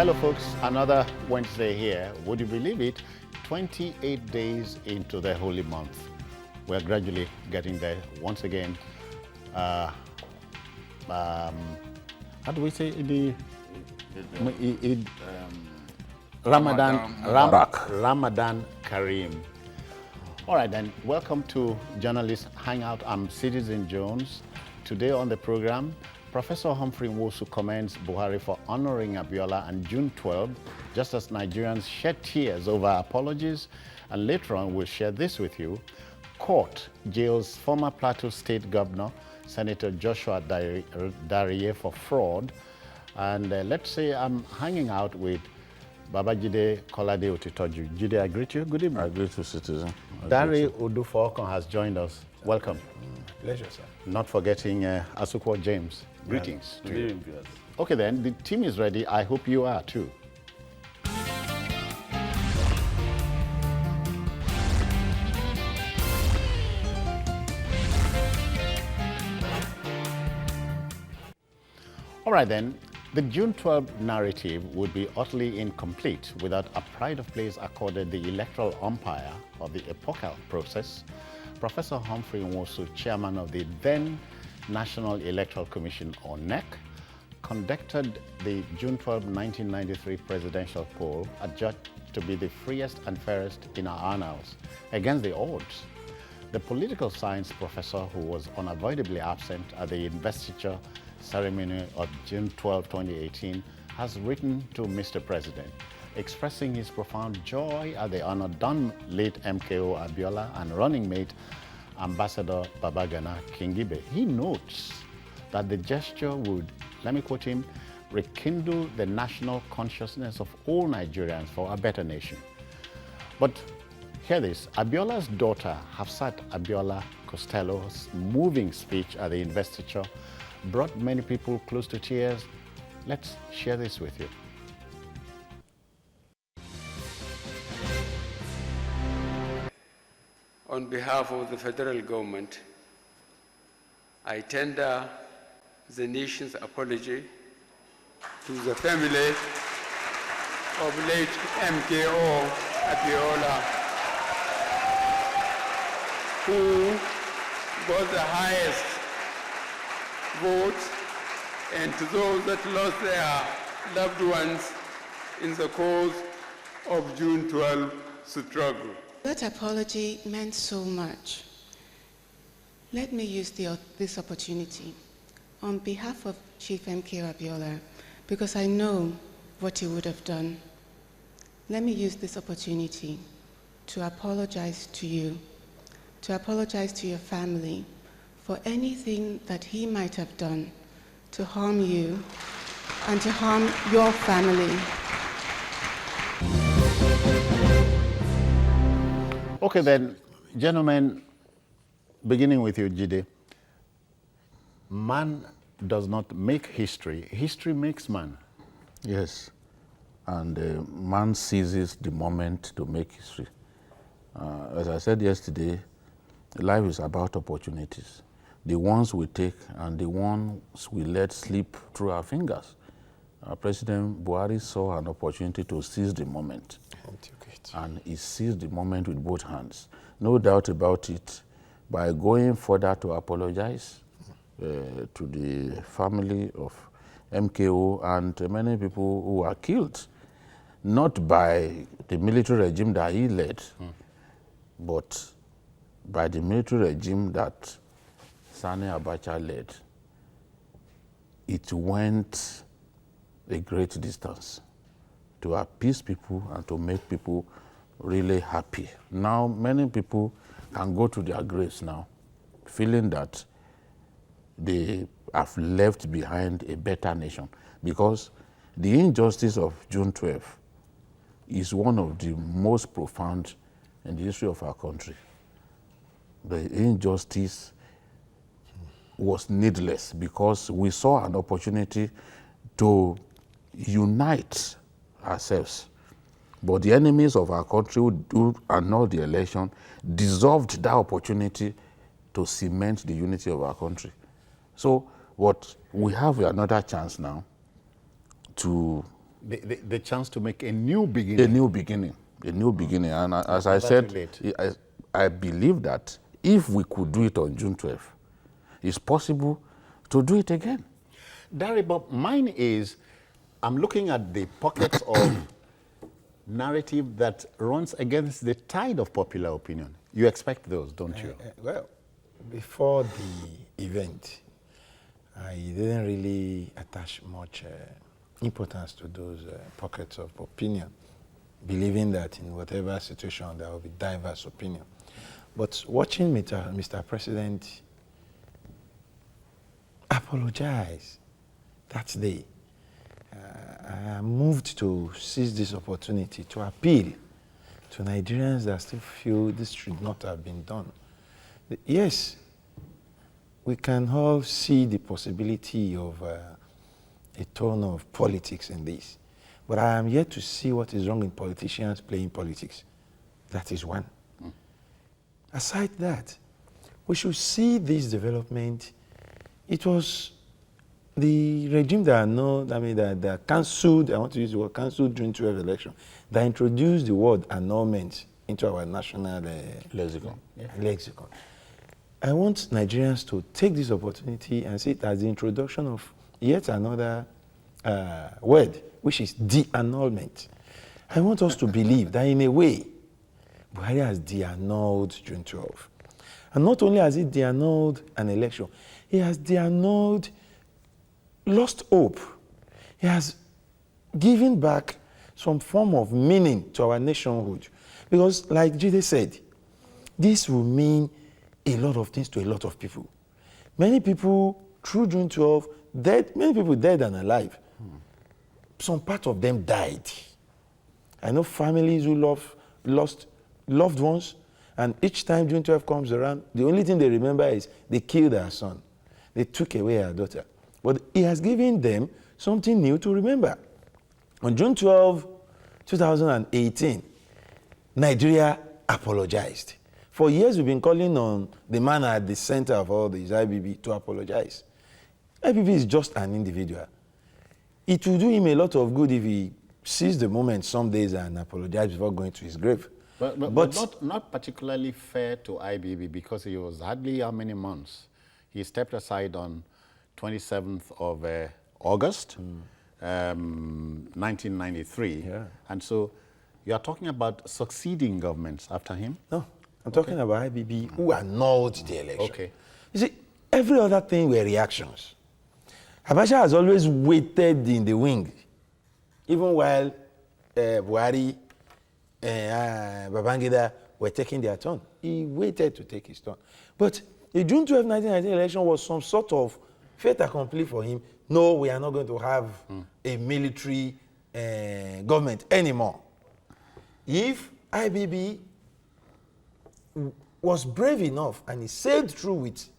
Hello folks, another Wednesday here. Would you believe it? 28 days into the holy month. We're gradually getting there once again. How do we say Ramadan Kareem. All right then, welcome to Journalist Hangout. I'm Citizen Jones. Today on the program, Professor Humphrey Nwosu commends Buhari for honoring Abiola on June 12, just as Nigerians shed tears over apologies. And later on, we'll share this with you. Court jails former Plateau State Governor, Senator Joshua Dariye for fraud. And let's say I'm hanging out with Babajide Kolade Otitoju. Jide, I greet you. Good evening. I greet you, Citizen. Dari Odufokon has joined us. Welcome. Pleasure, sir. Not forgetting Asukwo James. Greetings to you. Yes. Okay then, the team is ready. I hope you are too. All right then, the June 12 narrative would be utterly incomplete without a pride of place accorded the electoral umpire of the epochal process, Professor Humphrey Nwosu, chairman of the then National Electoral Commission, or NEC, conducted the June 12, 1993 presidential poll, adjudged to be the freest and fairest in our annals, against the odds. The political science professor, who was unavoidably absent at the investiture ceremony of June 12, 2018, has written to Mr. President, expressing his profound joy at the honor done late MKO Abiola and running mate Ambassador Babagana Kingibe. He notes that the gesture would, let me quote him, rekindle the national consciousness of all Nigerians for a better nation. But hear this, Abiola's daughter, Hafsat Abiola Costello's moving speech at the investiture brought many people close to tears. Let's share this with you. On behalf of the federal government, I tender the nation's apology to the family of late MKO Abiola, who got the highest votes, and to those that lost their loved ones in the course of June 12 struggle. That apology meant so much. Let me use this opportunity on behalf of Chief MK Abiola, because I know what he would have done. Let me use this opportunity to apologize to you, to apologize to your family for anything that he might have done to harm you and to harm your family. Okay then, gentlemen, beginning with you, Jide. Man does not make history, history makes man. Yes. And man seizes the moment to make history. As I said yesterday, life is about opportunities. The ones we take and the ones we let slip through our fingers. President Buhari saw an opportunity to seize the moment. And he seized the moment with both hands. No doubt about it, by going further to apologize to the family of MKO and many people who were killed, not by the military regime that he led, but by the military regime that Sani Abacha led. It went a great distance to appease people and to make people really happy. Now, many people can go to their graves now, feeling that they have left behind a better nation, because the injustice of June 12 is one of the most profound in the history of our country. The injustice was needless because we saw an opportunity to unite ourselves. But the enemies of our country who annulled the election dissolved that opportunity to cement the unity of our country. So what we have another chance now to The chance to make a new beginning. A new beginning. A new beginning. And as I said, I believe that if we could do it on June 12th, it's possible to do it again. Dari, but mine is, I'm looking at the pockets of narrative that runs against the tide of popular opinion. You expect those, don't you? Well, before the event, I didn't really attach much importance to those pockets of opinion, believing that in whatever situation there will be diverse opinion. But watching Mr. President apologize that day, I am moved to seize this opportunity to appeal to Nigerians that still feel this should not have been done. Yes, we can all see the possibility of a tone of politics in this, but I am yet to see what is wrong in politicians playing politics. That is one. Aside that, we should see this development. It was the regime that cancelled, I want to use the word cancelled June 12 election, that introduced the word annulment into our national lexicon. I want Nigerians to take this opportunity and see it as the introduction of yet another word, which is de-annulment. I want us to believe that in a way, Buhari has de-annulled June 12. And not only has he de-annulled an election, he has de-annulled lost hope. He has given back some form of meaning to our nationhood. Because like Jide said, this will mean a lot of things to a lot of people. Many people, through June 12, many people dead and alive. Some part of them died. I know families who lost loved ones, and each time June 12 comes around, the only thing they remember is they killed their son. They took away our daughter. But he has given them something new to remember. On June 12, 2018, Nigeria apologized. For years, we've been calling on the man at the center of all this, IBB, to apologize. IBB is just an individual. It will do him a lot of good if he sees the moment some days and apologizes before going to his grave. But not particularly fair to IBB, because he was hardly how many months. He stepped aside on 27th of August, 1993. Yeah. And so you are talking about succeeding governments after him? No, I'm talking about IBB who annulled the election. Okay. You see, every other thing were reactions. Abacha has always waited in the wing, even while Buhari and Babangida were taking their turn. He waited to take his turn. But the June 12, 1919 election was some sort of fait accompli for him. No, we are not going to have a military government anymore. If IBB was brave enough and he sailed through with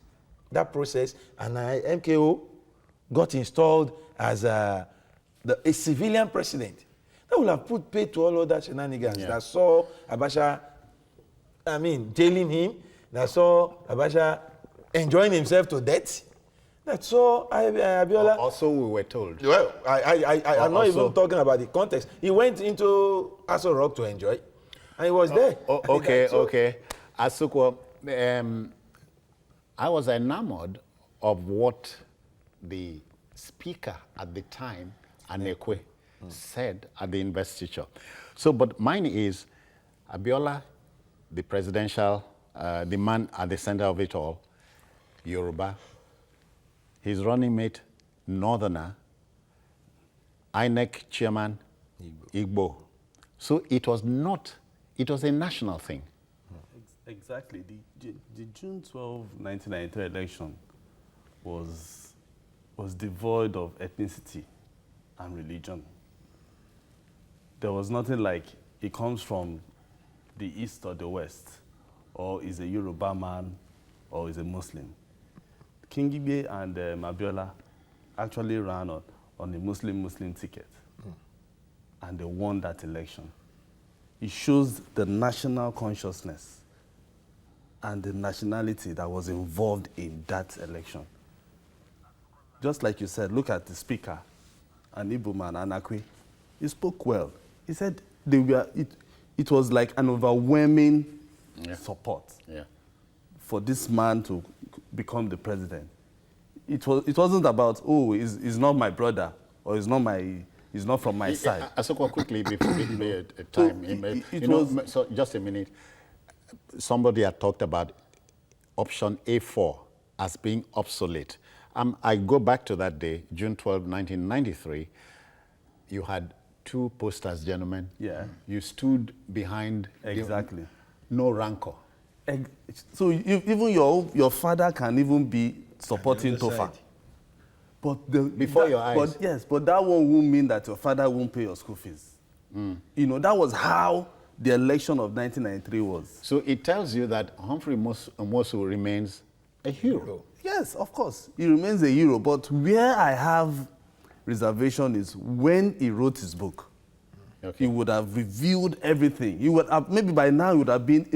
that process, and MKO got installed as a civilian president, that would have put pay to all other shenanigans that saw Abacha, jailing him, that saw Abacha enjoying himself to death, that saw Abiola. Also, we were told. Well, I'm not even talking about the context. He went into Aso Rock to enjoy, and he was there. Okay. Asukwo, I was enamored of what the speaker at the time, Anekwe, said at the investiture. So, but mine is Abiola, the presidential, the man at the center of it all, Yoruba, his running mate, Northerner, INEC chairman, Igbo. So it was a national thing. Exactly. The June 12, 1993 election was devoid of ethnicity and religion. There was nothing like it comes from the east or the west, or is a Yoruba man, or is a Muslim. Kingibe and Abiola actually ran on a Muslim ticket, and they won that election. It shows the national consciousness and the nationality that was involved in that election. Just like you said, look at the speaker, an Igbo man, Anakwe. He spoke well. He said it was like an overwhelming support for this man to become the president. It wasn't about, oh, he's not my brother, or he's not from my side. Asoko, quickly, before time, so just a minute. Somebody had talked about option A4 as being obsolete. I go back to that day, June 12, 1993. You had two posters, gentlemen. Yeah. You stood behind. Exactly. No rancor. So even your father can even be supporting Tofa. But before your eyes. But yes, but that one won't mean that your father won't pay your school fees. You know, that was how the election of 1993 was. So it tells you that Humphrey Nwosu remains a hero. Yes, of course, he remains a hero. But where I have reservation is when he wrote his book. Okay. He would have revealed everything. He would have, maybe by now he would have been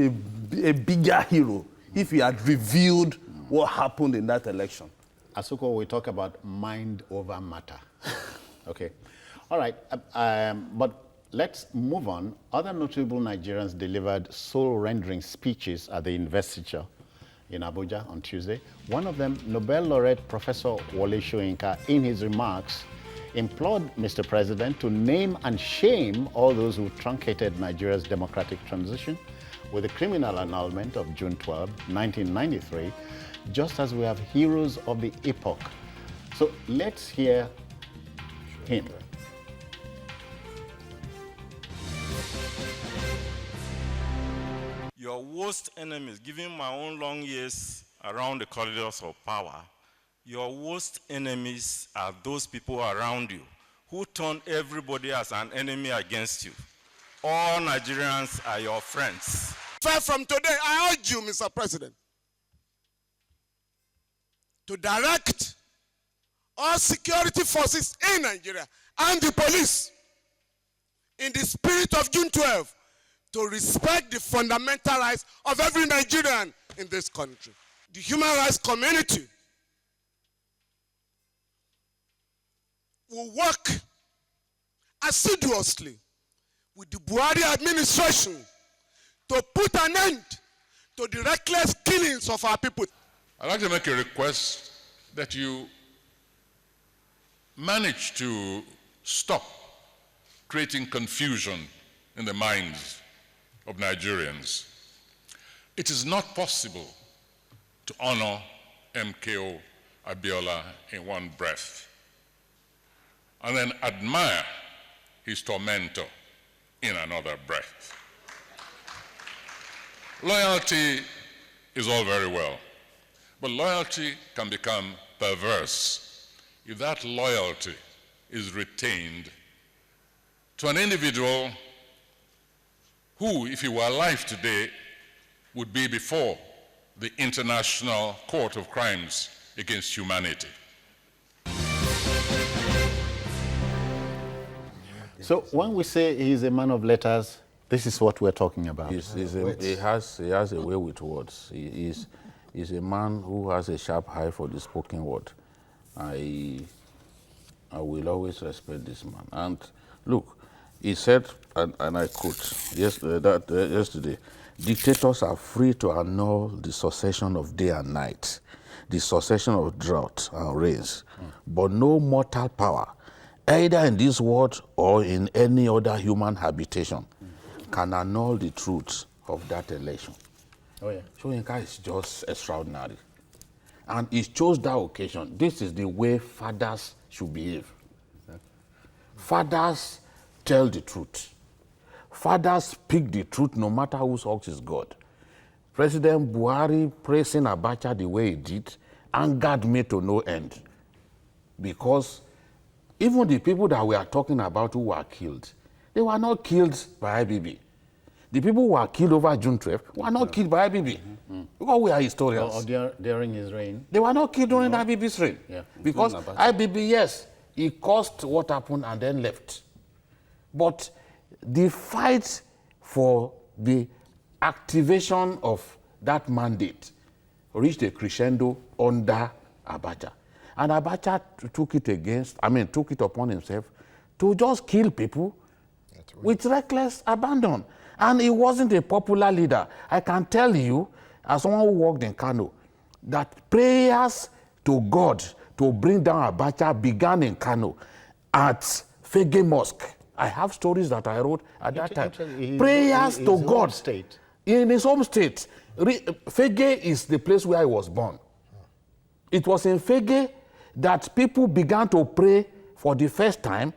a bigger hero if he had revealed what happened in that election. Asuko, we talk about mind over matter. Okay. All right. But let's move on. Other notable Nigerians delivered soul-rendering speeches at the investiture in Abuja on Tuesday. One of them, Nobel laureate Professor Wole Soyinka, in his remarks, implored Mr. President to name and shame all those who truncated Nigeria's democratic transition with the criminal annulment of June 12, 1993, just as we have heroes of the epoch. So let's hear him. Your worst enemies, given my own long years around the corridors of power, your worst enemies are those people around you who turn everybody as an enemy against you. All Nigerians are your friends. From today, I urge you, Mr. President, to direct all security forces in Nigeria and the police in the spirit of June 12 to respect the fundamental rights of every Nigerian in this country. The human rights community will work assiduously with the Buhari administration to put an end to the reckless killings of our people. I'd like to make a request that you manage to stop creating confusion in the minds of Nigerians. It is not possible to honor MKO Abiola in one breath and then admire his tormentor in another breath. Loyalty is all very well, but loyalty can become perverse if that loyalty is retained to an individual who, if he were alive today, would be before the International Court of Crimes Against Humanity. So when we say he's a man of letters, this is what we're talking about. He has a way with words. He's a man who has a sharp eye for the spoken word. I will always respect this man. And look, he said, and I quote, yesterday, dictators are free to annul the succession of day and night, the succession of drought and rains, but no mortal power, either in this world or in any other human habitation, can annul the truth of that election. Oh, yeah. Soyinka is just extraordinary. And he chose that occasion. This is the way fathers should behave. Exactly. Fathers tell the truth. Fathers speak the truth no matter whose ox is God. President Buhari praising Abacha the way he did angered me to no end. Because even the people that we are talking about who were killed, they were not killed by IBB. The people who were killed over June 12th were not killed by IBB. Because we are historians. Or during his reign. They were not killed during IBB's reign. Yeah. Because IBB, yes, he caused what happened and then left. But the fight for the activation of that mandate reached a crescendo under Abacha. And Abacha took it upon himself to just kill people with reckless abandon. And he wasn't a popular leader. I can tell you, as someone who worked in Kano, that prayers to God to bring down Abacha began in Kano at Fege Mosque. I have stories that I wrote at that time. Prayers to God in his home state. Fege is the place where I was born. It was in Fege that people began to pray for the first time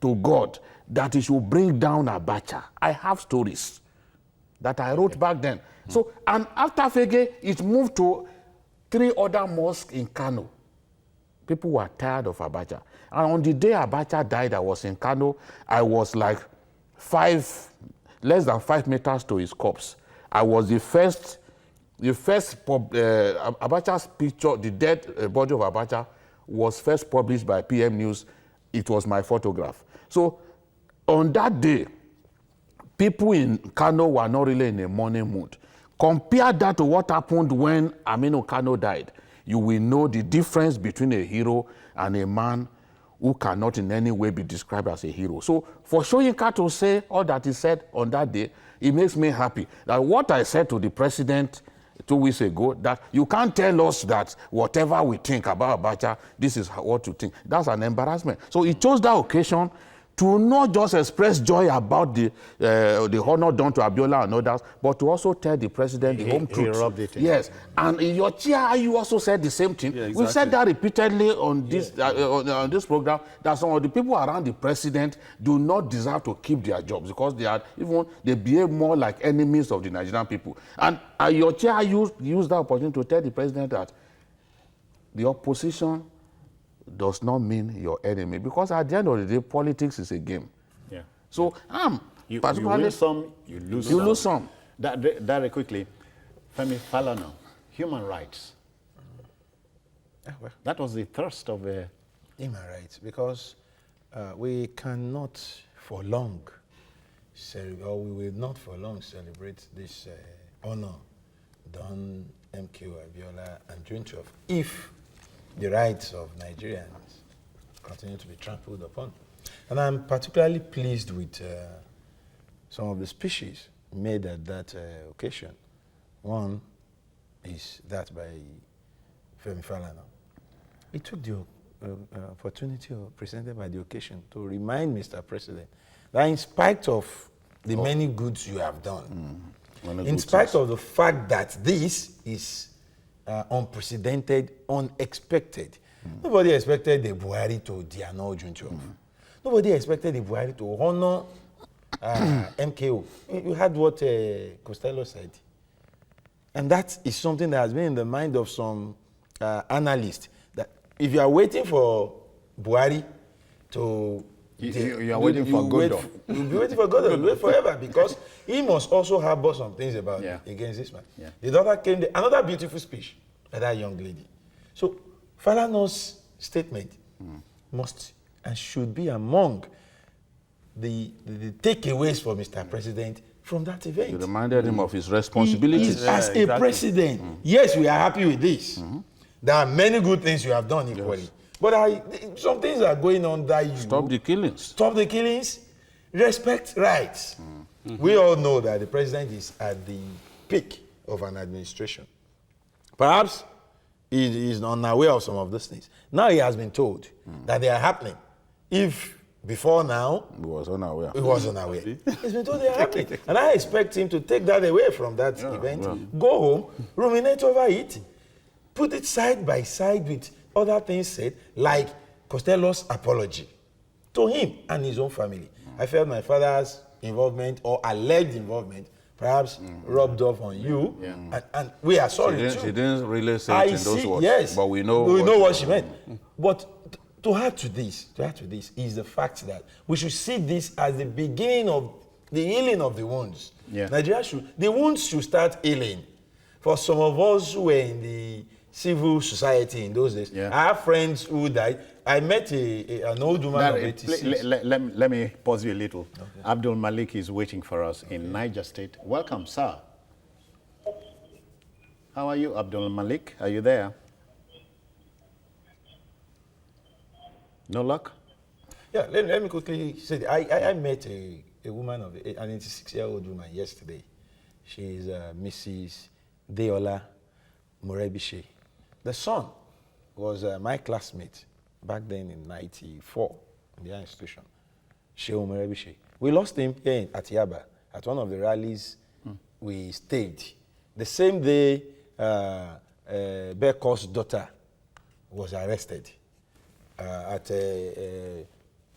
to God that he should bring down Abacha. I have stories that I wrote back then. So, and after Fege, it moved to 3 other mosques in Kano. People were tired of Abacha. And on the day Abacha died, I was in Kano. I was like less than 5 meters to his corpse. I was the first Abacha's picture, the dead body of Abacha was first published by PM News. It was my photograph. So on that day, people in Kano were not really in a mourning mood. Compare that to what happened when Aminu Kano died. You will know the difference between a hero and a man who cannot in any way be described as a hero. So for Soyinka to say all that he said on that day, it makes me happy. That what I said to the president 2 weeks ago, that you can't tell us that whatever we think about Abacha, this is what you think. That's an embarrassment. So he chose that occasion to not just express joy about the honor done to Abiola and others, but to also tell the president the home truth. Yes, and in your chair, you also said the same thing. Yeah, exactly. We've said that repeatedly on this on this program, that some of the people around the president do not deserve to keep their jobs because they behave more like enemies of the Nigerian people. And your chair used that opportunity to tell the president that the opposition does not mean your enemy, because at the end of the day, politics is a game. Yeah. So you win some, you lose some. Very quickly, Femi Falana, human rights. That was the thirst of human rights, because we cannot for long, or we will not for long celebrate this honor done MK Abiola and June 12 if the rights of Nigerians continue to be trampled upon. And I'm particularly pleased with some of the speeches made at that occasion. One is that by Femi Falana. He took the opportunity presented by the occasion to remind Mr. President that in spite of the many goods you have done, in spite of the fact that this is unprecedented, unexpected. Nobody expected the Buhari to diannul June 12. Nobody expected the Buhari to honor MKO. You heard what Costello said. And that is something that has been in the mind of some analysts, that if you are waiting for Buhari to... You are waiting for Godot. You'll be waiting for Godot. You'll wait forever, because he must also harbor some things about against this man. Yeah. The daughter came, another beautiful speech by that young lady. So Falana's statement must and should be among the takeaways for Mr. President from that event. You reminded him of his responsibilities. As a president, yes, we are happy with this. There are many good things you have done equally. Yes. But some things are going on that you... Stop the killings. Stop the killings. Respect rights. We all know that the president is at the peak of an administration. Perhaps he is unaware of some of these things. Now he has been told that they are happening. If before now... He was unaware. He was unaware. He's been told they are happening. And I expect him to take that away from that event, go home, ruminate over it, put it side by side with other things said, like Costello's apology to him and his own family. I felt my father's involvement or alleged involvement perhaps rubbed off on you, and we are sorry too. She didn't really say it in those words, yes, but we know what she meant. But to add to this is the fact that we should see this as the beginning of the healing of the wounds. Nigeria the wounds should start healing. For some of us who were in the civil society in those days, I have friends who died. I met an old woman of 86. Let me pause you a little. Okay. Abdul Malik is waiting for us in Niger State. Welcome, sir. How are you, Abdul Malik? Are you there? No luck? Yeah, let me quickly say that I met a woman an 86-year-old woman yesterday. She's Mrs. Deola Morebishe. The son was my classmate back then in '94 in the institution, Shehu Morebishe. We lost him here at Yaba at one of the rallies we staged. The same day, Beko's daughter was arrested at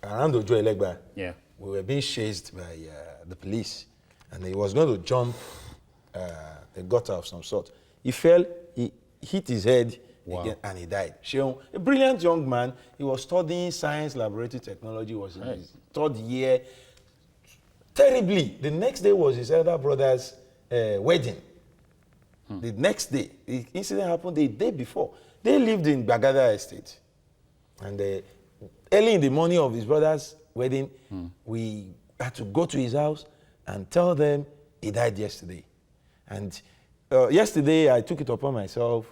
around Ojo Elegba. Yeah. We were being chased by the police, and he was going to jump a gutter of some sort. He fell, he hit his head again, and he died. Sheon, a brilliant young man, he was studying science laboratory technology, was in his third year. Terribly, the next day was his elder brother's wedding. The next day, the incident happened the day before. They lived in Bagada Estate. And early in the morning of his brother's wedding, we had to go to his house and tell them he died yesterday. And yesterday, I took it upon myself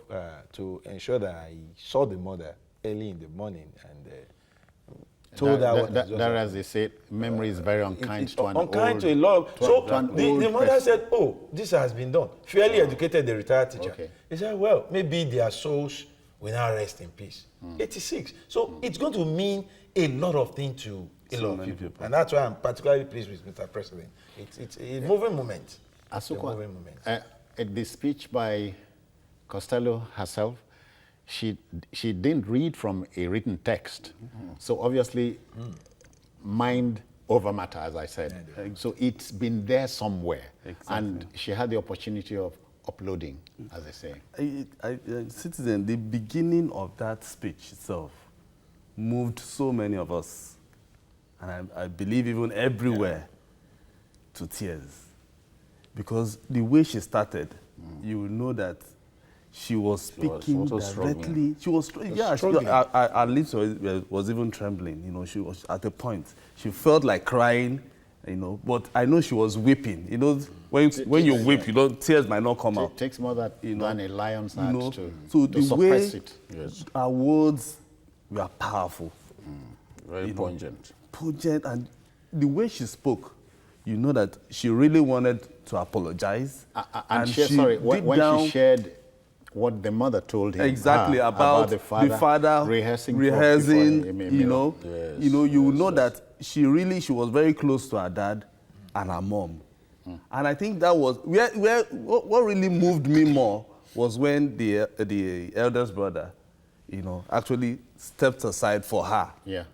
to ensure that I saw the mother early in the morning and told her what that as they say, memory is very unkind to an unkind old, to a lot. So the mother person. said, oh, this has been done. Fairly educated, the retired teacher. Okay. He said, well, maybe their souls will now rest in peace. 86. So it's going to mean a lot of things to a lot of people. And that's why I'm particularly pleased with Mr. President. It's a moving moment. Asuka, the speech by Costello herself, she didn't read from a written text. So obviously, mind over matter, as I said. So it's been there somewhere. Exactly. And she had the opportunity of uploading, as I say. Citizen, the beginning of that speech itself moved so many of us, and I believe even everywhere, to tears. Because the way she started, you will know that she was speaking directly. She was struggling. Her lips was even trembling. You know, she was at a point. She felt like crying. You know, but I know she was weeping. You know, when you weep, you don't, tears might not come out. It takes more than a lion's heart to suppress it. Yes. Her words were powerful, very pungent. Pungent, and the way she spoke, you know that she really wanted to apologize. And she shared what the mother told him. Exactly, about the father rehearsing, you know. Yes, you know that she was very close to her dad and her mom. And I think that was, what really moved me more was when the eldest brother, you know, actually stepped aside for her. Yeah.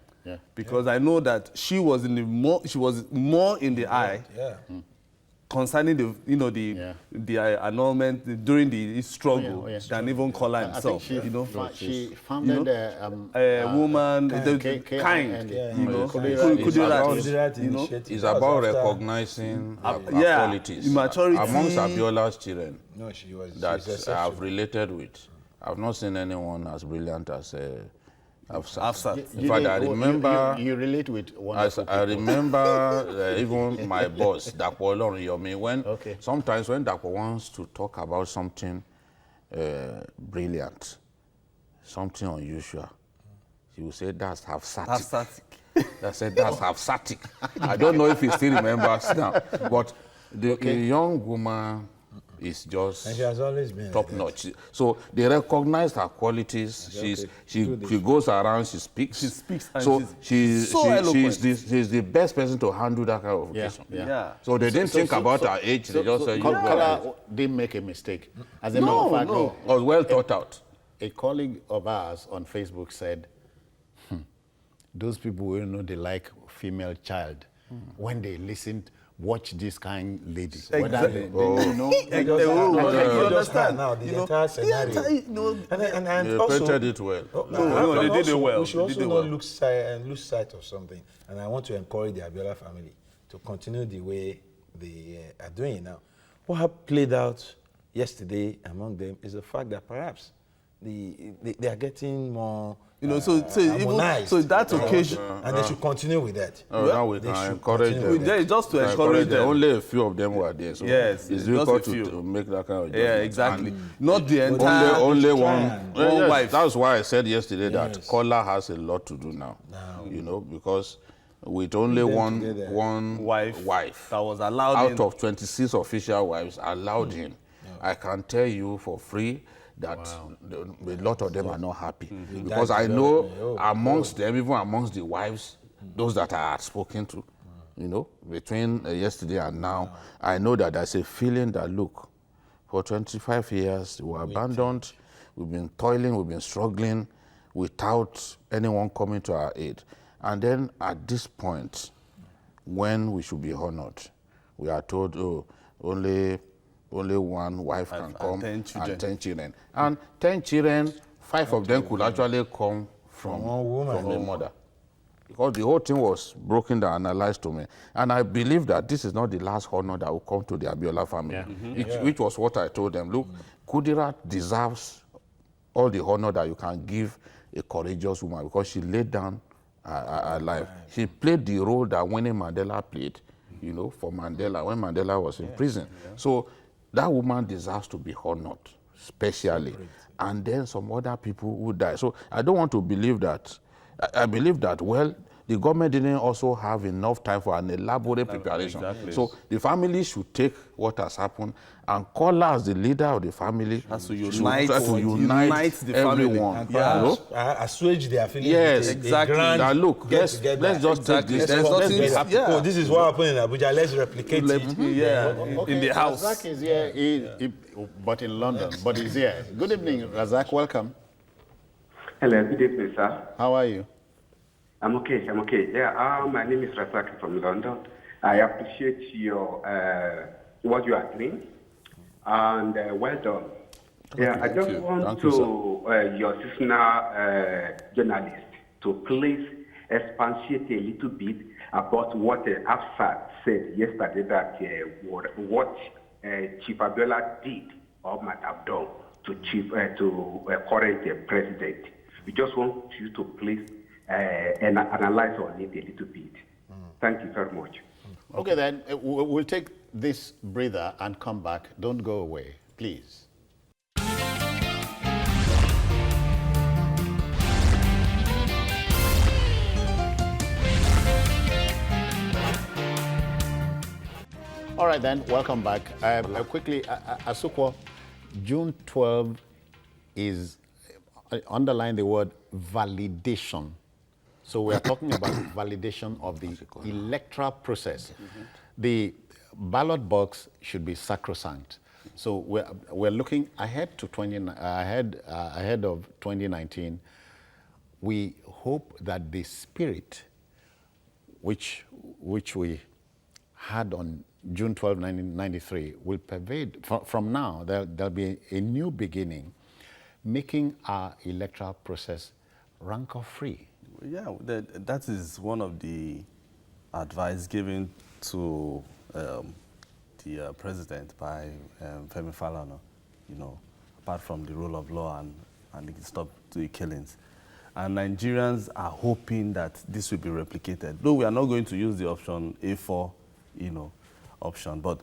Because I know that she was more in the eye concerning the annulment during the struggle than even Kola himself. She founded a woman, kind. It's about recognizing her qualities maturity amongst Abiola's children. No, she was that I've related with. I've not seen anyone as brilliant as Afsat. In fact, I remember you relate with wonderful people. I remember even my boss, Dapo Oloriyomi, when sometimes when Dapo wants to talk about something brilliant, something unusual, he will say that's Hafsatic. I said that's Hafsatic. I don't know if he still remembers now, but the young woman is just and she has always been top notch. So they recognize her qualities. She goes around, she speaks. So she's the best person to handle that kind of occasion. So they didn't think about her age. They just said, Kola didn't make a mistake. As a matter of fact, it was well thought out. A colleague of ours on Facebook said, those people will know they like female child when they listened. Watch this kind lady. Exactly. You understand now the entire scenario. And they also, painted it well. They did it well. We should also not lose sight of something. And I want to encourage the Abiola family to continue the way they are doing now. What played out yesterday among them is the fact that perhaps they are getting more. You know, so harmonized. so that occasion, And they should continue with that. Now we can encourage them. yeah, just to encourage them. Only a few of them were there. So Yes, it's just a difficult few. to make that kind of judgment. Yeah, exactly. Not the entire. Only one Yes, wife. That's why I said yesterday that Kola has a lot to do now. You know, because with only one wife that was allowed out of 26 official wives allowed him. I can tell you for free that a lot of them are not happy. Because I know amongst them, even amongst the wives, those that I had spoken to, you know, between yesterday and now, I know that there's a feeling that, look, for 25 years, we were abandoned, we've been toiling, we've been struggling without anyone coming to our aid. And then at this point, when we should be honored, we are told, oh, only one wife can come and 10 children. And 10 children, 5 of them could actually come from the mother. Because the whole thing was broken down and analyzed to me. And I believe that this is not the last honor that will come to the Abiola family, which was what I told them. Look, Kudirat deserves all the honor that you can give a courageous woman because she laid down her life. She played the role that Winnie Mandela played, you know, for Mandela when Mandela was in prison. So that woman deserves to be honored, especially. And then some other people who die. So I don't want to believe that. I believe that, well, the government didn't also have enough time for an elaborate preparation. Exactly. So the family should take what has happened and call as the leader of the family has to unite the everyone. And assuage their feelings. Yes, exactly. Now look, let's just take this. Oh, this is what happened in Abuja. Let's replicate it. In the house. Razak is here, but in London. But he's here. Good evening, Razak. Welcome. Hello, good evening, sir. How are you? I'm okay. Yeah, my name is Razak from London. I appreciate your what you are doing, and well done. Yeah, I just want your sister journalist to please expatiate a little bit about what Afsat said yesterday that what Chief Abiola did or might have done to current president. We just want you to please analyze on it a little bit. Thank you very much. Okay, then we'll take this breather and come back. Don't go away, please. All right, then, welcome back. Quickly, Asukwo, June 12 is, underline the word validation. So we're talking about validation of the electoral process. The ballot box should be sacrosanct. So we're looking ahead to ahead of 2019. We hope that the spirit which we had on June 12, 1993 will pervade. From now, there'll be a new beginning, making our electoral process rancor-free. Yeah, that is one of the advice given to the president by Femi Falana, you know, apart from the rule of law and stop the killings. And Nigerians are hoping that this will be replicated. Though we are not going to use the option A4, you know, option, but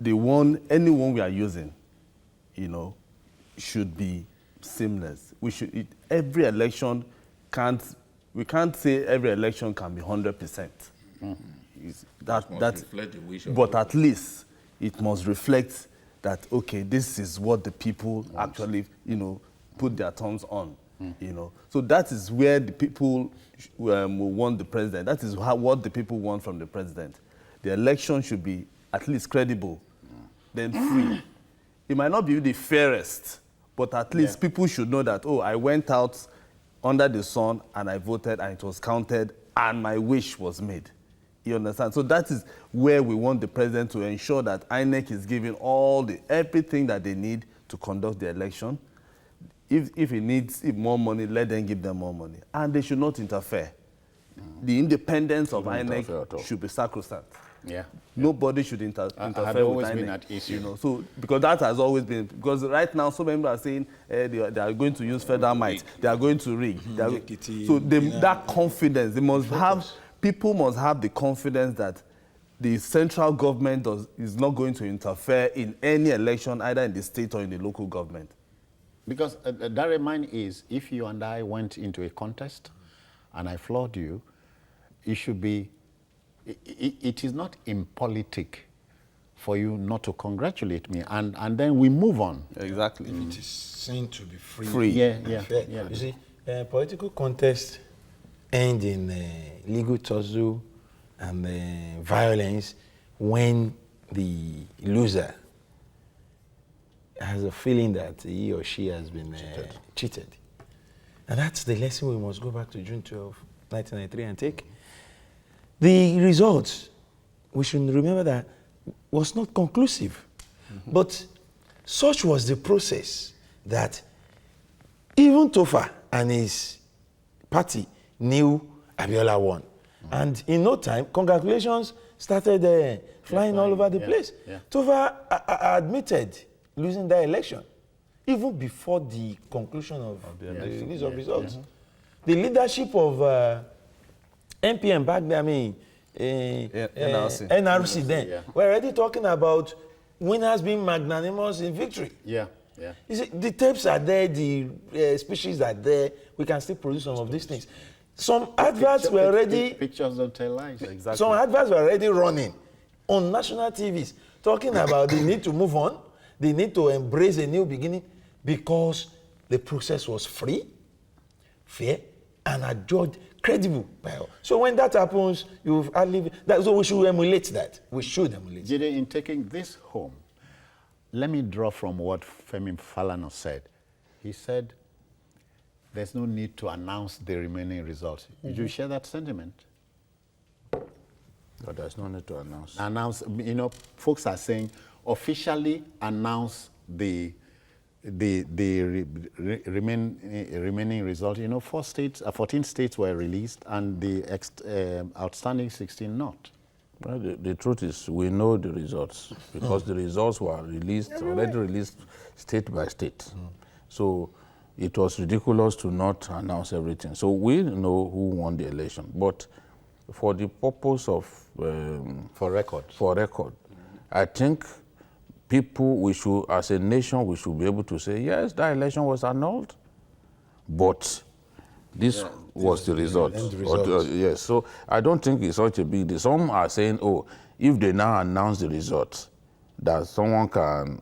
anyone we are using, you know, should be seamless. Every election we can't say every election can be 100%. But at least it must reflect that, okay, this is what the people actually, you know, put their thumbs on, you know. So that is where the people will want the president. That is what the people want from the president. The election should be at least credible, then free. It might not be the fairest, but at least people should know that, oh, I went out under the sun and I voted and it was counted and my wish was made. You understand? So that is where we want the president to ensure that INEC is giving everything that they need to conduct the election. If it needs more money, let them give them more money. And they should not interfere. The independence of INEC should be sacrosanct. Yeah. Nobody should interfere had with always INEC, been at issue. You know, so because that has always been, because right now so many people are saying they are going to use federal might, they are going to rig. So that confidence, they must have, people must have the confidence that the central government is not going to interfere in any election, either in the state or in the local government. Because that remind is, if you and I went into a contest and I floored you, it should be, it is not impolitic for you not to congratulate me, and then we move on. Exactly. It is seen to be free. Yeah. You see, political contest end in legal tussle and violence when the loser has a feeling that he or she has been cheated. And that's the lesson we must go back to June 12, 1993 and take. The results, we should remember that, was not conclusive. But such was the process that even Tofa and his party knew Abiola won. And in no time, congratulations started flying all over the place. Tofa admitted losing that election, even before the conclusion of the release of results. The leadership of NPM back there, I mean, NRC then, we're already talking about winners being magnanimous in victory. You see, the tapes are there, the speeches are there, we can still produce some of these things. Some adverts were already... Pictures don't tell lies. Exactly. Some adverts were already running on national TVs, talking about the need to move on, the need to embrace a new beginning, because the process was free, fair, and adjudged credible. So when that happens, so we should emulate that. We should emulate. Jide, in taking this home, let me draw from what Femi Falana said. He said, there's no need to announce the remaining results. Did you share that sentiment? But there's no need to announce. Announce, you know, folks are saying, officially announce the remaining result. You know, 14 states were released, and the outstanding 16 not. Well, the truth is, we know the results because the results were released, already released state by state. So it was ridiculous to not announce everything. So we know who won the election, but for the purpose of for record, I think we should, as a nation, we should be able to say, yes, that election was annulled, but this was the result. Yes, so I don't think it's such a big deal. Some are saying, oh, if they now announce the results, that someone can,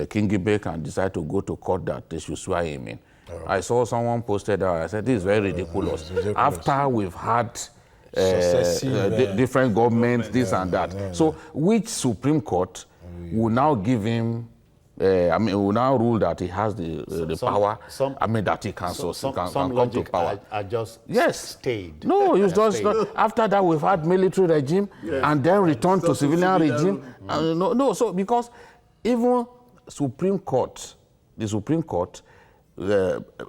King Gibe can decide to go to court that they should swear him in. I saw someone posted that. I said, this is very ridiculous. After we've had different governments, this and that. So which Supreme Court will now give him, will now rule that he has the power, that he can come to power. Are just stayed. No, it's just not. After that, we've had military regime and then return to civilian regime. So because even the Supreme Court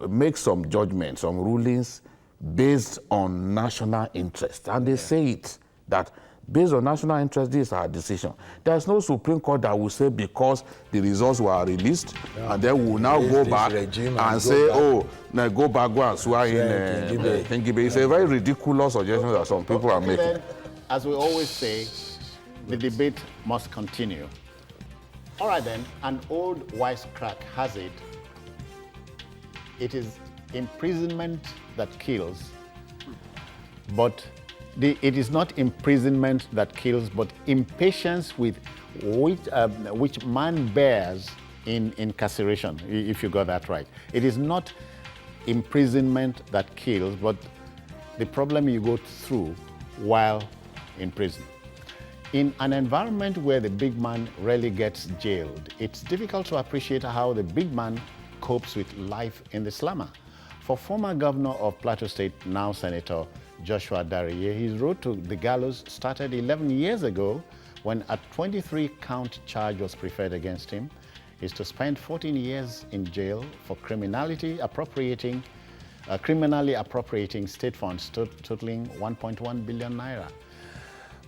makes some judgments, some rulings based on national interest. And they say it, that based on national interest, this is our decision. There's no Supreme Court that will say because the results were released, and then we'll now go back and say, now go and swear in King Gibe. It's a very ridiculous suggestion that some people are making. Then, as we always say, the debate must continue. All right then, an old wisecrack has it, it is imprisonment that kills, but it is not imprisonment that kills, but impatience with which man bears in incarceration, if you got that right. It is not imprisonment that kills, but the problem you go through while in prison. In an environment where the big man rarely gets jailed, it's difficult to appreciate how the big man copes with life in the slummer. For former governor of Plateau State, now Senator Joshua Dariye, his road to the gallows started 11 years ago when a 23-count charge was preferred against him. He's to spend 14 years in jail for criminally appropriating state funds totaling 1.1 billion naira.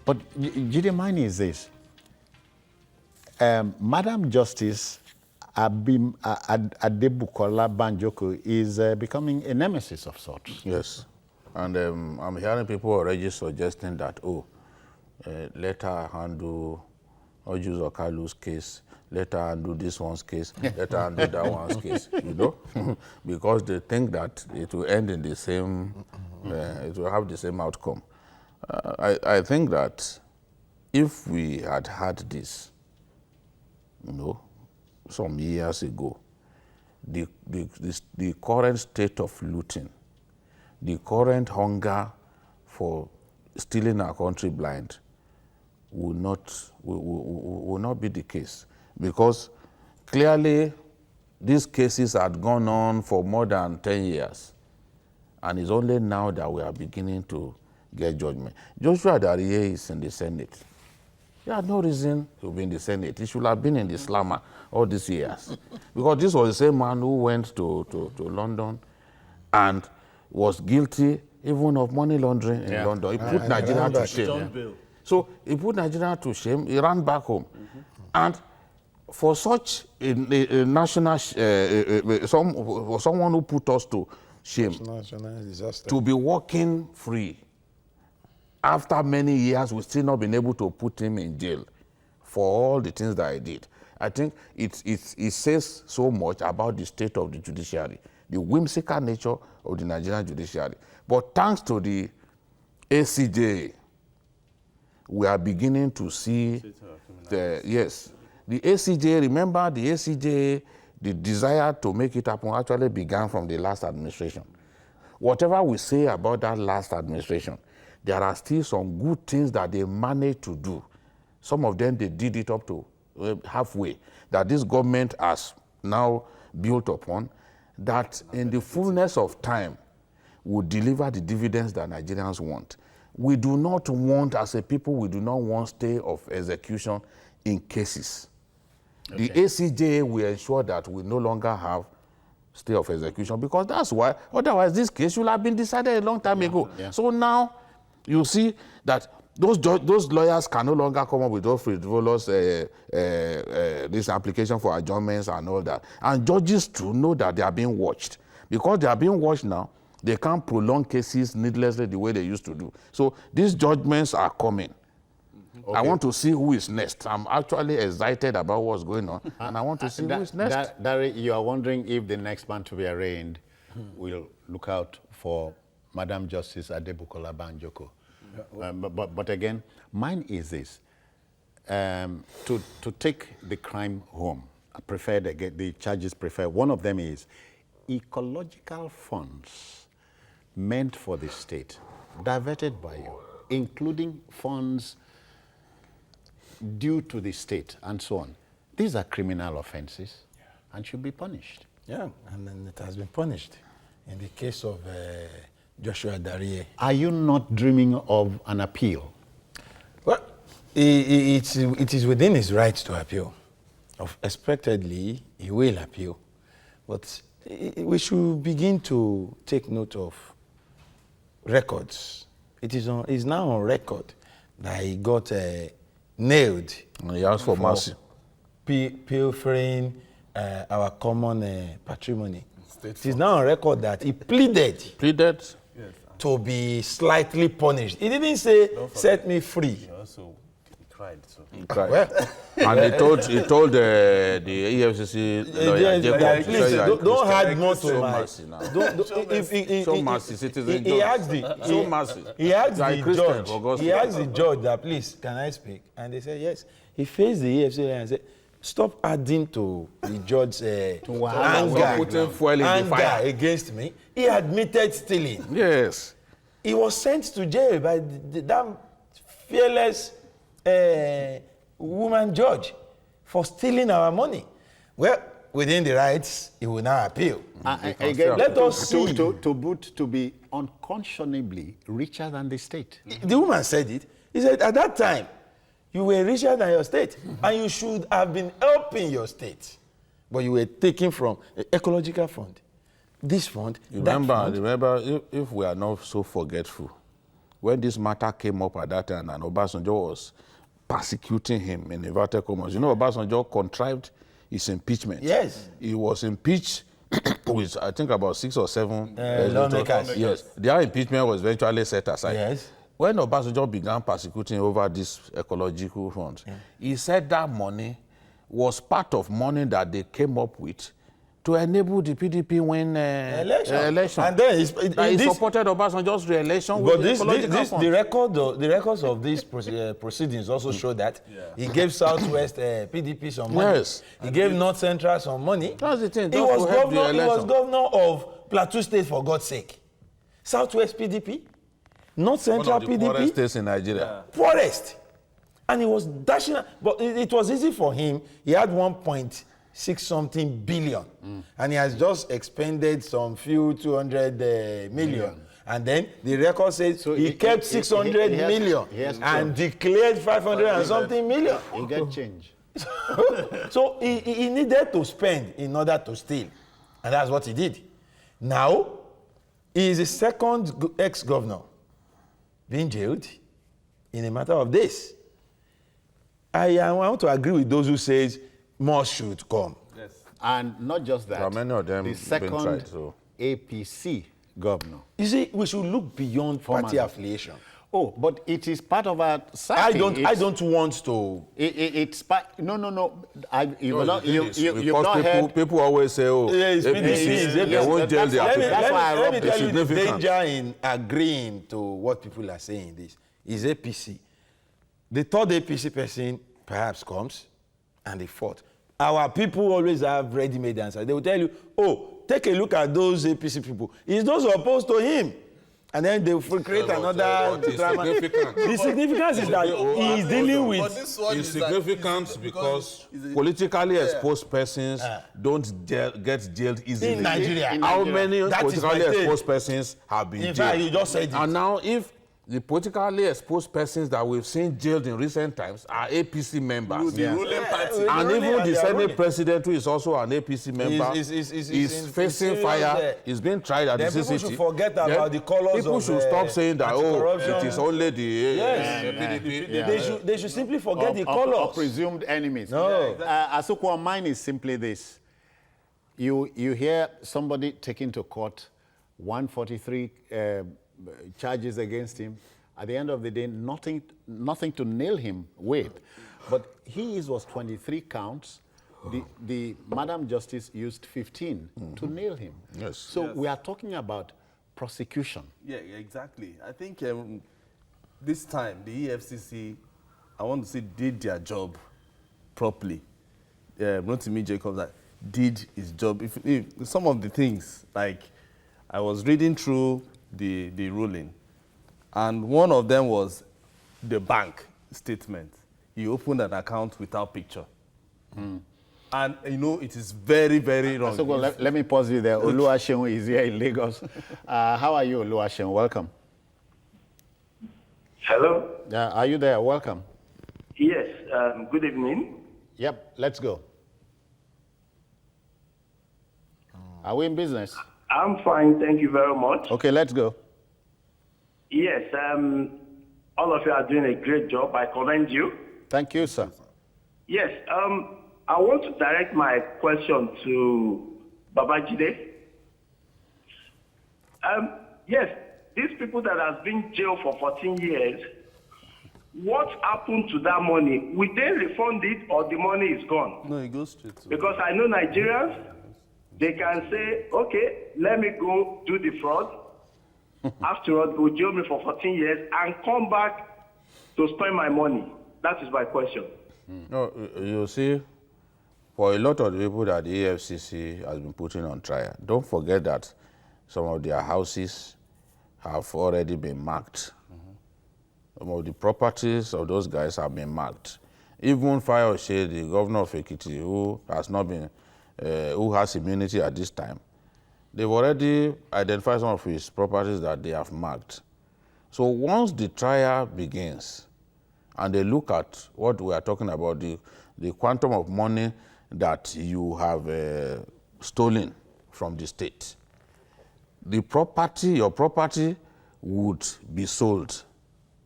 But Jide, mine is this. Madam Justice Adebukola Banjoko is becoming a nemesis of sorts. Yes. And I'm hearing people already suggesting that, let her handle Ojus Okalu's case, let her handle this one's case, let her handle that one's case, you know? Because they think that it will end in the same, it will have the same outcome. I think that if we had this, you know, some years ago, the current state of looting, the current hunger for stealing our country blind will not be the case, because clearly these cases had gone on for more than 10 years, and it's only now that we are beginning to get judgment. Joshua Darie is in the Senate. He had no reason to be in the Senate. He should have been in the slammer all these years, because this was the same man who went to London and was guilty even of money laundering in London. He put Nigeria to shame. So he put Nigeria to shame. He ran back home. And for such a national, for someone who put us to shame, to be walking free, after many years, we've still not been able to put him in jail for all the things that he did. I think it says so much about the state of the judiciary, the whimsical nature of the Nigerian judiciary. But thanks to the ACJ, we are beginning to see the ACJ. Remember, the ACJ, the desire to make it happen actually began from the last administration. Whatever we say about that last administration, there are still some good things that they managed to do. Some of them, they did it up to halfway, that this government has now built upon, that in the fullness of time will deliver the dividends that Nigerians want. We do not want, as a people, we do not want stay of execution in cases. Okay. The ACJ will ensure that we no longer have stay of execution, because that's why, otherwise this case should have been decided a long time ago. Yeah. So now you see that those lawyers can no longer come up with those frivolous this application for adjournments and all that. And judges too know that they are being watched. Because they are being watched now, they can't prolong cases needlessly the way they used to do. So these judgments are coming. Okay. I want to see who is next. I'm actually excited about what's going on, and I want to see who is next. Dari, you are wondering if the next man to be arraigned will look out for Madam Justice Adebukola Banjoko. But again, mine is this. To take the crime home, I prefer the charges prefer. One of them is ecological funds meant for the state, diverted by you, including funds due to the state and so on. These are criminal offenses and should be punished. Yeah, and then it has been punished. In the case of Joshua Darie. Are you not dreaming of an appeal? Well, it is within his rights to appeal. Expectedly, he will appeal. But we should begin to take note of records. It's now on record that he got nailed. He asked for mercy. Pilfering our common patrimony. It is now on record that he pleaded to be slightly punished. He didn't say, set me free. He also cried. So. He cried. Well, and he told the EFCC lawyer, Jacob, please, don't add more to my... Show mercy, citizen judge. Show mercy. He asked the judge that, please, can I speak? And they said, yes. He faced the EFCC lawyer and said, stop adding to the judge's anger against me. He admitted stealing. Yes. He was sent to jail by the damn fearless woman judge for stealing our money. Well, within the rights, he will now appeal. Again, let us see. To be unconscionably richer than the state. The woman said it. He said, at that time, you were richer than your state, and you should have been helping your state. But you were taking from an ecological fund, this fund, remember, if we are not so forgetful, when this matter came up at that time and Obasanjo was persecuting him in inverted commas, you know, Obasanjo contrived his impeachment. Yes. He was impeached with, I think, about 6 or 7 lawmakers. Yes. Their impeachment was eventually set aside. Yes. When Obasanjo began persecuting over this ecological front, he said that money was part of money that they came up with to enable the PDP win election. And then he supported Obasanjo's re-election with the ecological front. The records of these proceedings also show that he gave Southwest PDP some money. Yes. He gave North Central some money. That's the thing. He was governor of Plateau State, for God's sake. Southwest PDP, North Central One of the PDP. poorest states in Nigeria. Poorest. And he was dashing, but it was easy for him. He had 1.6 something billion, and he has just expended some few 200 million. And then the record says he kept 600 million and declared 500 and something million. He get change. So he needed to spend in order to steal, and that's what he did. Now, he is the second ex-governor being jailed in a matter of days. I want to agree with those who says more should come. Yes. And not just that. Many of them the second been tried, so. APC governor. You see, we should look beyond party affiliation. Oh, but it is part of our psyche. I don't want to. It's part. No. You've not heard. People always say, "Oh, yes, APC, they won't jail their people." Let me tell you the danger in agreeing to what people are saying. This is APC. The third APC person perhaps comes, and the fourth. Our people always have ready-made answers. They will tell you, "Oh, take a look at those APC people. He's not opposed to him." And then they will create another drama. The significance is that he is dealing with. It's significant because politically exposed persons don't get jailed easily. In Nigeria. How many politically exposed persons have been jailed? In fact, you just said it. And now, if the politically exposed persons that we've seen jailed in recent times are APC members. The ruling party. And even the Senate president, who is also an APC member, is facing fire. He's being tried at the CCT. People should forget about the colors of people should stop saying that, it is only the PDP. They should simply forget the colors. Of presumed enemies. No. Asukwa, mine is simply this. You hear somebody taken to court, 143 charges against him. At the end of the day, nothing to nail him with. But his was 23 counts. The Madam Justice used 15 to nail him. Yes. So we are talking about prosecution. Yeah, exactly. I think this time the EFCC, I want to say, did their job properly. Rotimi Jacobs did his job. If some of the things, like I was reading through the ruling, and one of them was the bank statement. He opened an account without picture. And it is very, very wrong. So let me pause you there. Oluwaseun is here in Lagos. How are you, Oluwaseun? Welcome. Hello? Are you there? Welcome. Yes, good evening. Yep, let's go. Are we in business? I'm fine, thank you very much. Okay, let's go. Yes, all of you are doing a great job. I commend you. Thank you, sir. Yes, I want to direct my question to Babajide. Yes, these people that have been jailed for 14 years, what happened to that money? Will they refund it or the money is gone? No, it goes straight to... Because I know Nigerians, they can say, okay, let me go do the fraud. After all, they will jail me for 14 years and come back to spend my money. That is my question. No, you see, for a lot of the people that the EFCC has been putting on trial, don't forget that some of their houses have already been marked. Some of the properties of those guys have been marked. Even Fayose, the governor of Ekiti, who has not been, who has immunity at this time, they've already identified some of his properties that they have marked. So once the trial begins, and they look at what we are talking about, the quantum of money that you have stolen from the state, the property, your property would be sold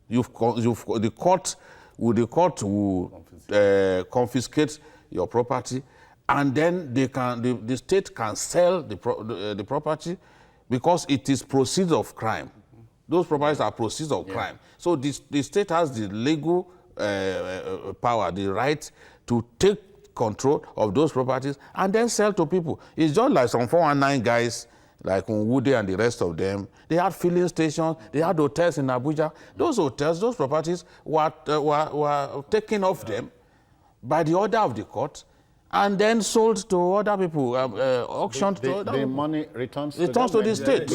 The court will confiscate your property, and then the state can sell the property because it is proceeds of crime. Those properties are proceeds of crime. So the state has the legal power, the right to take control of those properties and then sell to people. It's just like some 419 guys like Unwude and the rest of them. They had filling stations, they had hotels in Abuja. Those hotels, those properties were taken off them by the order of the court and then sold to other people, auctioned to other people. The money returns to the state.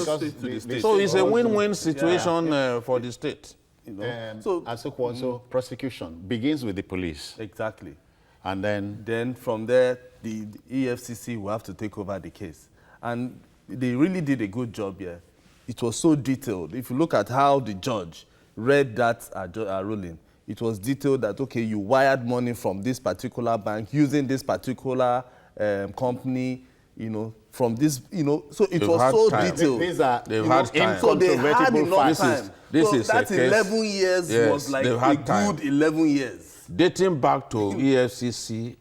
So it's a win-win situation for the state. You know? So prosecution begins with the police. Exactly. And then from there, the EFCC will have to take over the case. And they really did a good job here. It was so detailed. If you look at how the judge read that ruling, it was detailed that, okay, you wired money from this particular bank using this particular company, you know, from this, you know, so it was so detailed. These are incontrovertible so they had enough time. This so is that 11 years was like a good 11 years. Dating back to EFCC,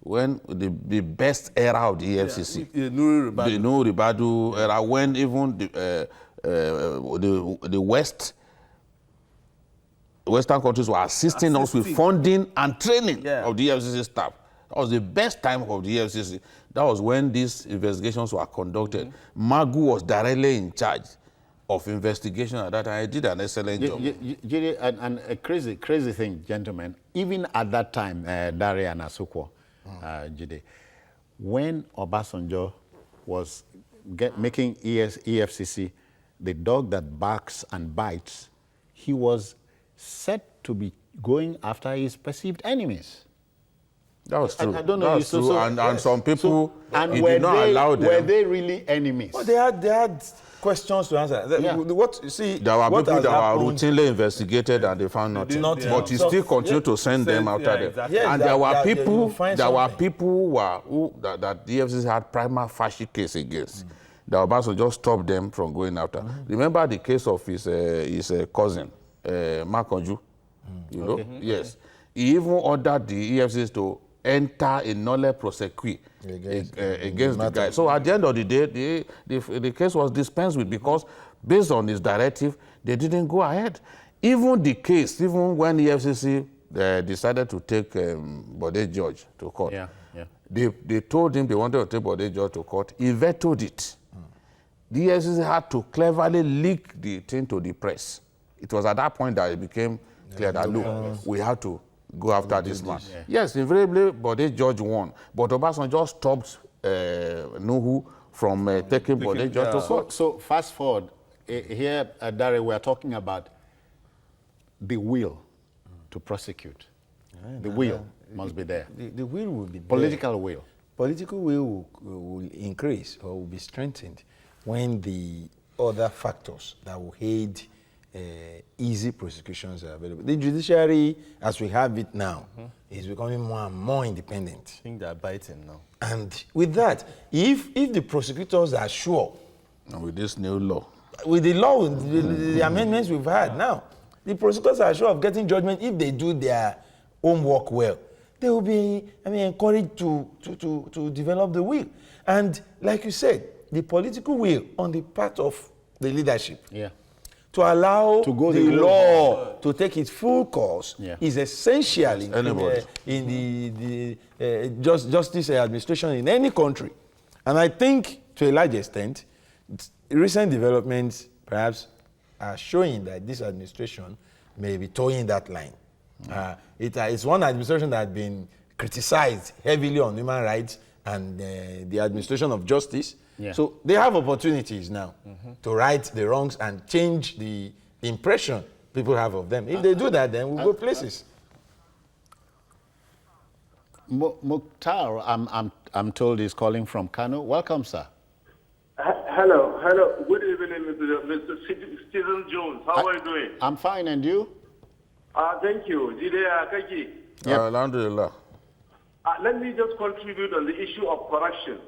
when the best era of the EFCC, the Nuri Ribadu era, when even the Western countries were assisting us with funding and training of the EFCC staff. That was the best time of the EFCC. That was when these investigations were conducted. Magu was directly in charge of investigation at that time. I did an excellent job. And a crazy thing, gentlemen, even at that time, Dare and Asukwo, Jide, when Obasanjo was making EFCC the dog that barks and bites, he was said to be going after his perceived enemies. That was true. I don't know. That's true. And some people, he did not allow them. Were they really enemies? Well, they had questions to answer. What you see? There were people that were routinely investigated and they found nothing. But he still continued to send them after them. Exactly. And there were people that the EFCC had prima facie case against. The Obasanjo just stopped them from going after. Remember the case of his cousin, Makonju? You know? Yes. He even ordered the EFCC to enter a nolle prosequi against the guy. So at the end of the day, the case was dispensed with because based on his directive, they didn't go ahead. Even the case, even when the EFCC decided to take Bode George to court, they told him they wanted to take Bode George to court. He vetoed it. The EFCC had to cleverly leak the thing to the press. It was at that point that it became clear that, look, we have to go after this man. Yes, invariably, Bode George won. But Obasanjo stopped Nuhu from taking Bode George to court. So fast forward, here at Dare, we are talking about the will to prosecute. The will must be there. The will will be there. Political will. Political will will increase or will be strengthened when the other factors that will aid easy prosecutions are available. The judiciary, as we have it now, is becoming more and more independent. I think they're biting now. And with that, if the prosecutors are sure, and with this new law, with the law, the amendments we've had now, the prosecutors are sure of getting judgment if they do their homework well. They will be, encouraged to develop the will. And like you said, the political will on the part of the leadership to allow the law to take its full course is essential in the justice administration in any country. And I think, to a large extent, recent developments perhaps are showing that this administration may be towing that line. It's one administration that has been criticized heavily on human rights and the administration of justice. So they have opportunities now to right the wrongs and change the impression people have of them. If they do that, then we'll go places. Mukhtar, I'm told, is calling from Kano. Welcome, sir. Hello. Good evening, Mr. Stephen Jones. How are you doing? I'm fine, and you? Thank you. Alhamdulillah. Let me just contribute on the issue of corruption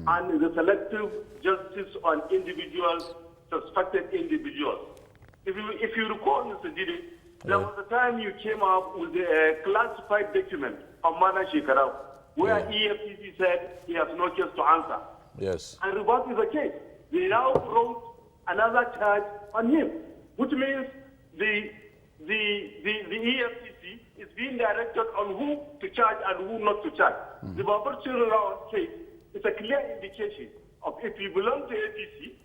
and the selective justice on individuals, suspected individuals. If you recall, Mr. Didi, there was a time you came up with a classified document of Madam Shekarau, where EFCC said he has no case to answer. Yes. And what is the case? They now wrote another charge on him, which means the EFCC is being directed on who to charge and who not to charge. The Babur Chirurao case is a clear indication of if you belong to APC,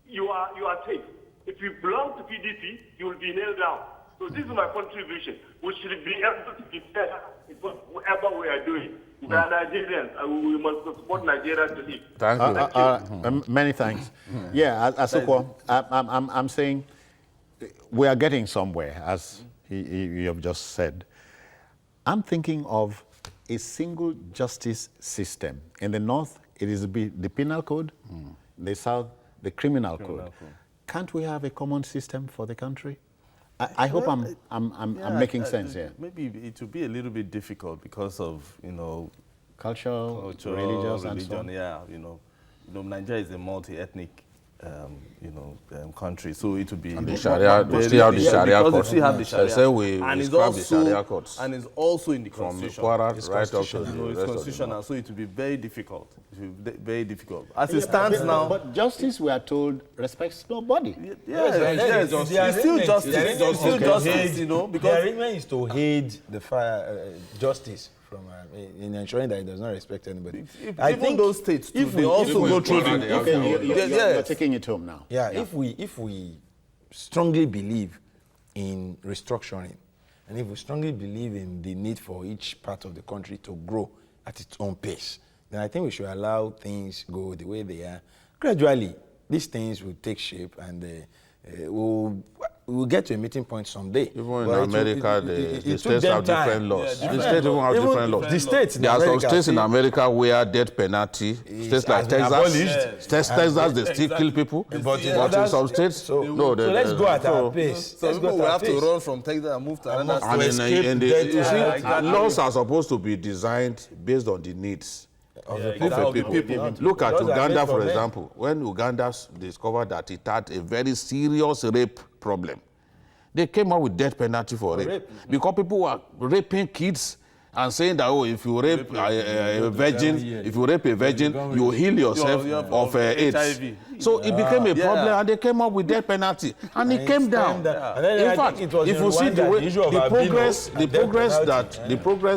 you are safe. If you belong to PDP, you will be nailed down. So this is my contribution. We should be able to be fair in whatever we are doing. We are Nigerians, and we must support Nigeria to live. Thank you. Many thanks. Yeah, Asukwo, I'm saying we are getting somewhere, as you have just said. I'm thinking of a single justice system. In the north, it is the penal code. In the south, the criminal code. Can't we have a common system for the country? I hope I'm making sense here. Maybe it will be a little bit difficult because of, culture, religion, and so on. Yeah, Nigeria is a multi-ethnic, country, so it will be. And the Sharia, we still have the Sharia courts. They have the Sharia. I say we scrap the Sharia courts. And it's also in the constitution. From Kwara right up to the it's rest constitutional, so it will be very difficult. It will be very difficult. As it stands now. But justice, we are told, respects nobody. Yes, it's still justice. It's still justice, because the arrangement is to aid the justice from in ensuring that it does not respect anybody. I think those states too, they also go through You're taking it home now. Yeah, if we strongly believe in restructuring, and if we strongly believe in the need for each part of the country to grow at its own pace, then I think we should allow things go the way they are. Gradually, these things will take shape, and we'll get to a meeting point someday. Even in America, the states have different laws. The states even have different laws. The states there are some states in America where death penalty, states like Texas, Texas, they still kill people. But in some states, no. So let's go at our pace. So people will have to run from Texas and move to another state. You see, laws are supposed to be designed based on the needs of the people. Look at Uganda, for example. When Uganda discovered that it had a very serious rape problem, they came up with death penalty for rape. Because people were raping kids and saying that, if you rape a virgin, you heal yourself of AIDS. HIV. So it became a problem, and they came up with death penalty, and it came down. In fact, if you see the progress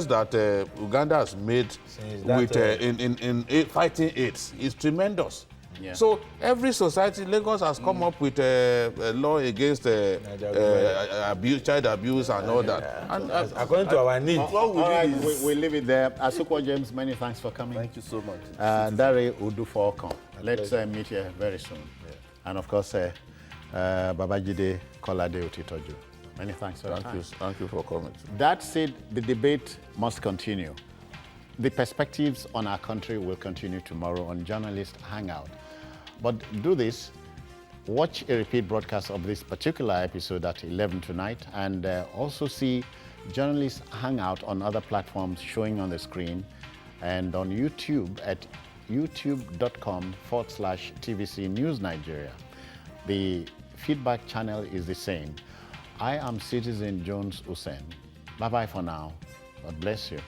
that Uganda has made with in fighting AIDS is tremendous. Yeah. So every society, Lagos has come up with a law against child abuse and all that. And according to our needs. We leave it there. Asukwo James, many thanks for coming. Thank you so much. Dare Udufo-Okon. Let's meet here very soon. Yeah. And of course, Babajide Kolade Otitoju. Many thanks for time. Thank you for coming. That said, the debate must continue. The perspectives on our country will continue tomorrow on Journalist Hangout. But do this, watch a repeat broadcast of this particular episode at 11 tonight, and also see Journalist Hangout on other platforms showing on the screen, and on YouTube at youtube.com/TVC News Nigeria. The feedback channel is the same. I am Citizen Jones Usain. Bye-bye for now. God bless you.